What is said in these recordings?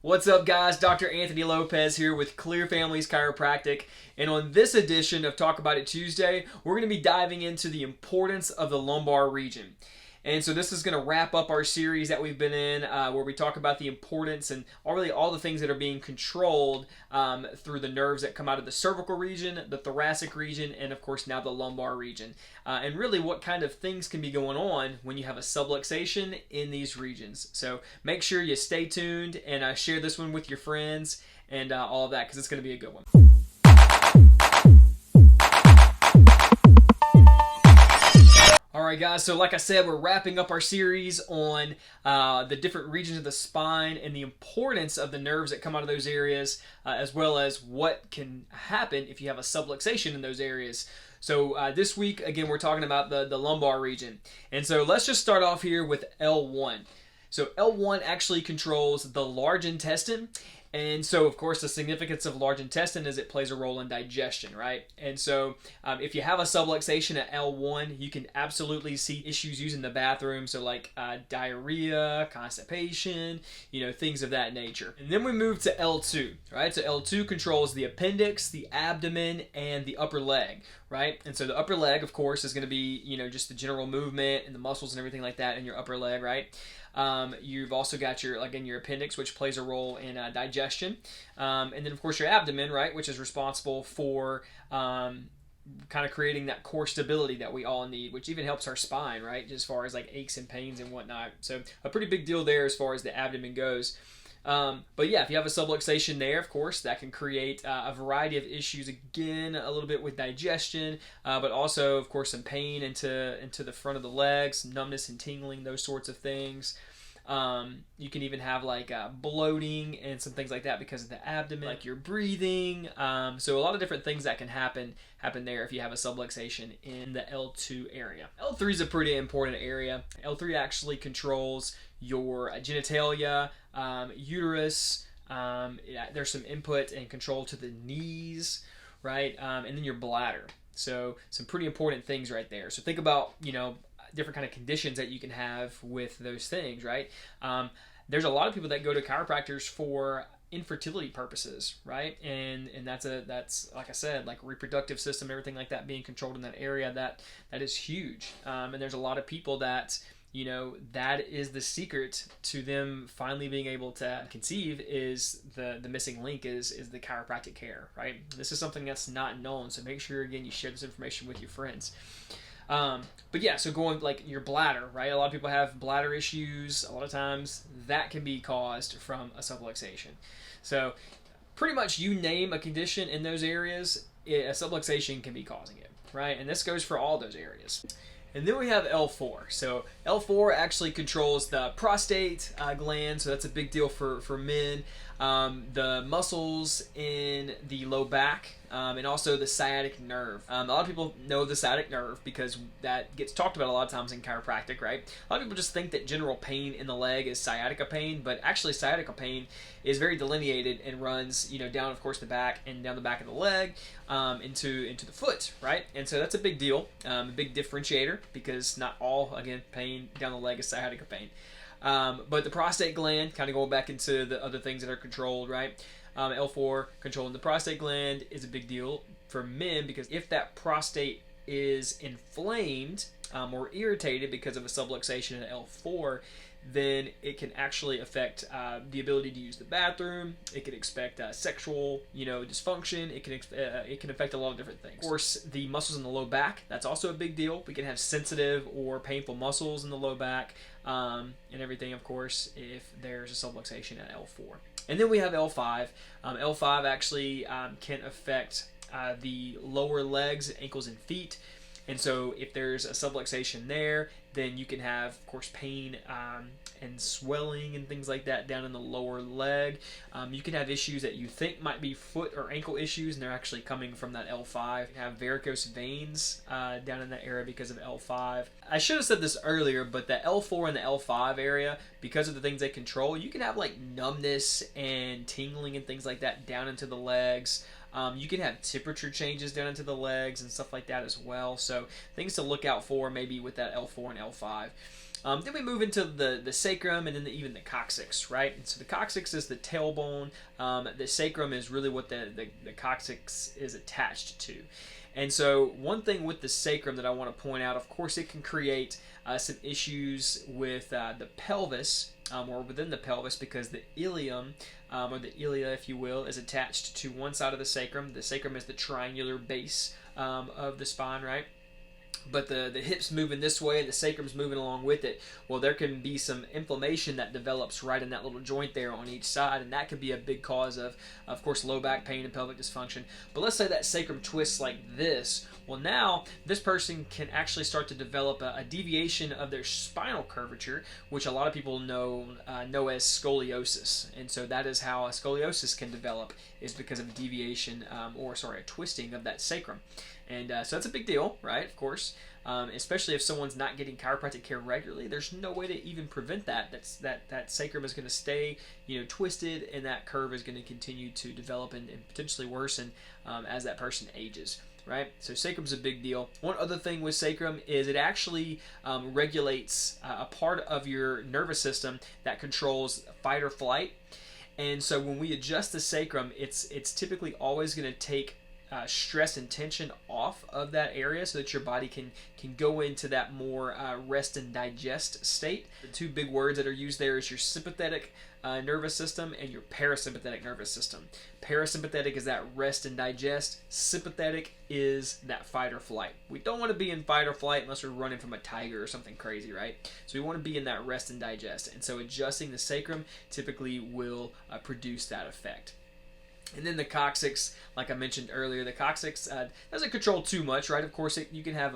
What's up, guys? Dr. Anthony Lopez here with Clear Families Chiropractic. And on this edition of Talk About It Tuesday, we're going to be diving into the importance of the lumbar region. And so this is going to wrap up our series that we've been in where we talk about the importance and really all the things that are being controlled through the nerves that come out of the cervical region, the thoracic region, and of course now the lumbar region. And really what kind of things can be going on when you have a subluxation in these regions. So make sure you stay tuned and share this one with your friends and all of that because it's going to be a good one. Alright guys, so like I said, we're wrapping up our series on the different regions of the spine and the importance of the nerves that come out of those areas, as well as what can happen if you have a subluxation in those areas. So this week, again, we're talking about the lumbar region. And so let's just start off here with L1. So L1 actually controls the large intestine. And so, of course, the significance of large intestine is it plays a role in digestion, right? And so if you have a subluxation at L1, you can absolutely see issues using the bathroom. So like diarrhea, constipation, things of that nature. And then we move to L2, right? So L2 controls the appendix, the abdomen, and the upper leg, right? And so the upper leg, of course, is going to be, just the general movement and the muscles and everything like that in your upper leg, right? You've also got your appendix, which plays a role in digestion. And then, of course, your abdomen, right, which is responsible for kind of creating that core stability that we all need, which even helps our spine, right, as far as like aches and pains and whatnot. So a pretty big deal there as far as the abdomen goes. But yeah, if you have a subluxation there, of course, that can create a variety of issues, again, a little bit with digestion, but also, of course, some pain into the front of the legs, numbness and tingling, those sorts of things. You can even have like bloating and some things like that because of the abdomen, like your breathing. So a lot of different things that can happen there if you have a subluxation in the L2 area. L3 is a pretty important area. L3 actually controls your genitalia, uterus. There's some input and control to the knees, right? And then your bladder. So some pretty important things right there. So think about, different kind of conditions that you can have with those things, right? There's a lot of people that go to chiropractors for infertility purposes, right? And that's like I said, like reproductive system, everything like that being controlled in that area, that is huge. And there's a lot of people that that is the secret to them finally being able to conceive is the missing link is the chiropractic care, right? This is something that's not known, so make sure, again, you share this information with your friends. But yeah, so going like your bladder, right? A lot of people have bladder issues. A lot of times that can be caused from a subluxation. So pretty much you name a condition in those areas, a subluxation can be causing it, right? And this goes for all those areas. And then we have L4. So L4 actually controls the prostate gland, so that's a big deal for men. The muscles in the low back, and also the sciatic nerve. A lot of people know the sciatic nerve because that gets talked about a lot of times in chiropractic, right? A lot of people just think that general pain in the leg is sciatica pain, but actually sciatica pain is very delineated and runs, down, of course, the back and down the back of the leg, into the foot, right? And so that's a big deal, a big differentiator because not all, again, pain down the leg is sciatica pain. But the prostate gland, kind of going back into the other things that are controlled, right? L4 controlling the prostate gland is a big deal for men because if that prostate is inflamed or irritated because of a subluxation in L4, then it can actually affect the ability to use the bathroom. It can affect sexual, dysfunction. It can affect a lot of different things. Of course, the muscles in the low back, that's also a big deal. We can have sensitive or painful muscles in the low back and everything, of course, if there's a subluxation at L4. And then we have L5. L5 actually can affect the lower legs, ankles, and feet. And so if there's a subluxation there, then you can have, of course, pain and swelling and things like that down in the lower leg. You can have issues that you think might be foot or ankle issues, and they're actually coming from that L5. You can have varicose veins down in that area because of L5. I should have said this earlier, but the L4 and the L5 area, because of the things they control, you can have like numbness and tingling and things like that down into the legs. You can have temperature changes down into the legs and stuff like that as well. So things to look out for maybe with that L4 and L5. Then we move into the sacrum and then even the coccyx, right? And so the coccyx is the tailbone. The sacrum is really what the coccyx is attached to. And so one thing with the sacrum that I want to point out, of course, it can create some issues with the pelvis or within the pelvis, because the ilium, or the ilia, if you will, is attached to one side of the sacrum. The sacrum is the triangular base of the spine, right? But the hips moving this way, the sacrum's moving along with it. Well, there can be some inflammation that develops right in that little joint there on each side, and that could be a big cause of course, low back pain and pelvic dysfunction. But let's say that sacrum twists like this. Well, now this person can actually start to develop a deviation of their spinal curvature, which a lot of people know as scoliosis. And so that is how a scoliosis can develop, is because of a deviation, a twisting of that sacrum. And so that's a big deal, right? Of course, especially if someone's not getting chiropractic care regularly. There's no way to even prevent that. That sacrum is going to stay, twisted, and that curve is going to continue to develop and potentially worsen as that person ages, right? So sacrum's a big deal. One other thing with sacrum is it actually regulates a part of your nervous system that controls fight or flight. And so when we adjust the sacrum, it's typically always going to take stress and tension off of that area so that your body can go into that more rest and digest state. The two big words that are used there is your sympathetic nervous system and your parasympathetic nervous system. Parasympathetic is that rest and digest. Sympathetic is that fight or flight. We don't want to be in fight or flight unless we're running from a tiger or something crazy, right? So we want to be in that rest and digest. And so adjusting the sacrum typically will produce that effect. And then the coccyx, like I mentioned earlier, the coccyx doesn't control too much, right? Of course, you can have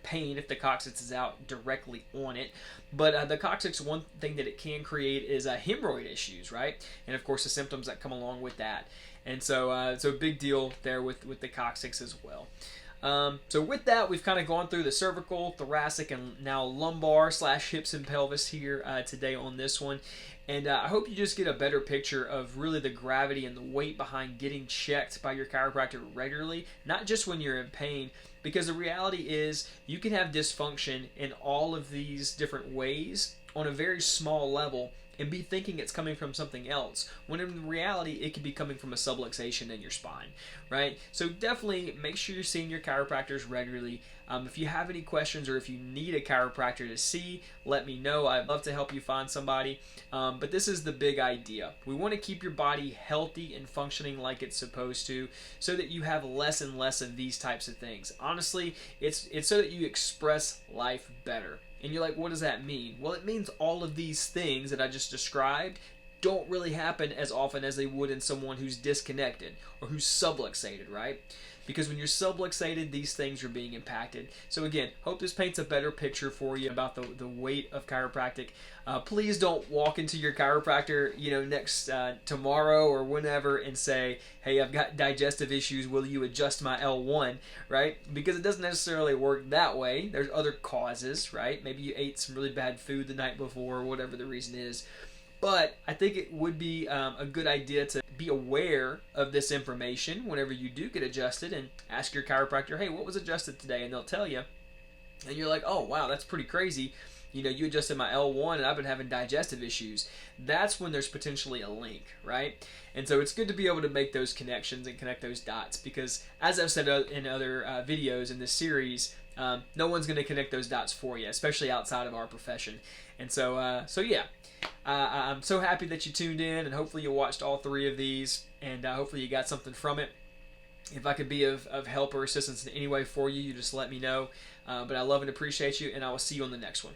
pain if the coccyx is out directly on it, but the coccyx, one thing that it can create is hemorrhoid issues, right? And of course, the symptoms that come along with that. And so, so big deal there with the coccyx as well. So with that, we've kind of gone through the cervical, thoracic, and now lumbar / hips and pelvis here today on this one. And I hope you just get a better picture of really the gravity and the weight behind getting checked by your chiropractor regularly, not just when you're in pain, because the reality is you can have dysfunction in all of these different ways on a very small level and be thinking it's coming from something else, when in reality it could be coming from a subluxation in your spine, right? So definitely make sure you're seeing your chiropractors regularly. If you have any questions or if you need a chiropractor to see, let me know. I'd love to help you find somebody. But this is the big idea. We want to keep your body healthy and functioning like it's supposed to, so that you have less and less of these types of things. Honestly, it's so that you express life better. And you're like, what does that mean? Well, it means all of these things that I just described don't really happen as often as they would in someone who's disconnected or who's subluxated, right? Because when you're subluxated, these things are being impacted. So again, hope this paints a better picture for you about the weight of chiropractic. Please don't walk into your chiropractor, next tomorrow or whenever and say, hey, I've got digestive issues, will you adjust my L1, right? Because it doesn't necessarily work that way. There's other causes, right? Maybe you ate some really bad food the night before, or whatever the reason is. But I think it would be a good idea to be aware of this information whenever you do get adjusted, and ask your chiropractor, hey, what was adjusted today? And they'll tell you. And you're like, oh, wow, that's pretty crazy. You adjusted my L1 and I've been having digestive issues. That's when there's potentially a link, right? And so it's good to be able to make those connections and connect those dots, because as I've said in other videos in this series, no one's going to connect those dots for you, especially outside of our profession. And so, yeah. I'm so happy that you tuned in, and hopefully you watched all 3 of these, and hopefully you got something from it. If I could be of help or assistance in any way for you, you just let me know. But I love and appreciate you, and I will see you on the next one.